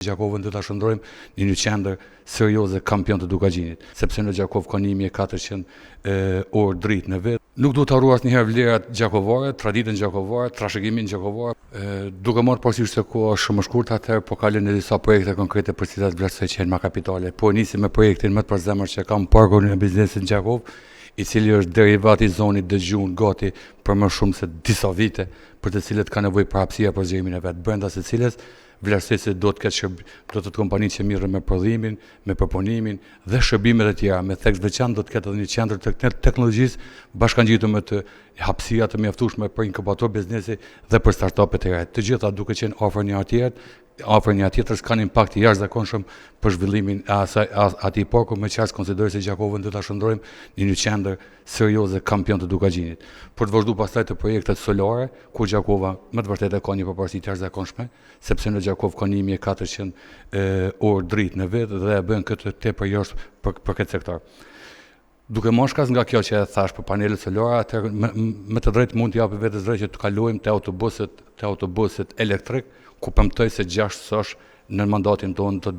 Gjakovën do ta shndrojmë në një qendër serioze kampion të Dukagjinit, sepse në Gjakov ka 1400 orë dritë në vit. Nuk duhet të harruar asnjëherë vlerat gjakovare, traditën gjakovare, trashëgimin gjakovar. Duke marrë parasysh se koha është shumë e shkurtër, atëherë po kalojnë në disa projekte konkrete për cilat vlerësoj që janë me kapitale. Po nisim me projektin më të përzemër që kam parkun e biznesit në Gjakov, i cili është derivat i zonit dëgjun gati për më shumë se disa vite, për të cilët ka nevojë për hapësira për zgjerimin e vet, brenda së cilës vlerësoj se do të ketë kompani që mirën me prodhimin, me proponimin dhe shërbimet e tjera. Me theks veçantë do të ketë edhe një qendër të teknologjisë bashkangjitur me të hapësira të mjaftueshme për inkubator biznesi dhe për startupet e reja. Të gjitha duke qenë afër një tjetrës kanë impakt i jashtëzakonshëm për zhvillimin e atij parku, me qartë konsideroj se Gjakovën do ta shndrojmë në një qendër serioze kampion të Dukagjinit. Për të vazhduar pastaj të projektet solare, ku Gjakova më të vërtetë ka një përparësi të jashtëzakonshme, sepse në Gjakov ka 1400 orë dritë në vit dhe e bën këtë tepër jashtë për këtë sektor. Duke marrë shkas nga kjo që e thash për panelet solare, atëherë me të drejtë mund t'japë vetes drejtë që të kalojmë te autobuset elektrik, ku premtoj se 6 sosh në mandatin tonë do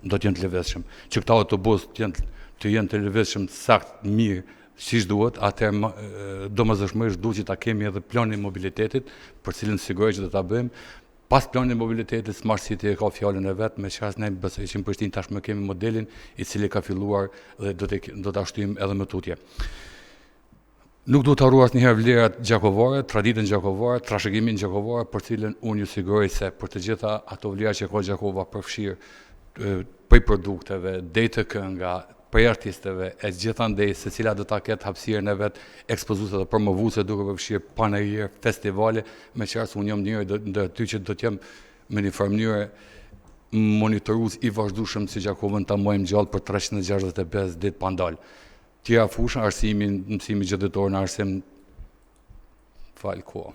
të jenë të lëvizshëm. Që këta autobus të jenë të lëvizshëm saktë mirë siç duhet, atëherë domosdoshmërisht duhet që ta kemi edhe planin e mobilitetit, për cilën siguroj që do ta bëjmë. Pas planit e mobilitetit, Smart City ka fjalën e vet, me çfarë ne besoj që në Prishtinë tashmë kemi modelin i cili ka filluar dhe do ta shtyjmë edhe më tutje. Nuk duhet të harruar asnjëherë vlerat gjakovare, traditën gjakovare, trashëgimin gjakovar, për cilën unë ju siguroj se për të gjitha ato vlera që ka Gjakova përfshirë prej produkteve, deri te kënga, prej artistëve, e gjithandej secila do ta ketë hapësirën e vet ekspozuese dhe promovuese, duke përfshirë panajër, festivale, me qartë se unë jam njëri ndër ty që do të jem me një farë mënyrë monitorues i vazhdueshëm si Gjakovën ta mbajmë gjallë për 365 ditë pa ndalë. Tjera fusha, mësimi gjithëtor në arsim, fal kohë.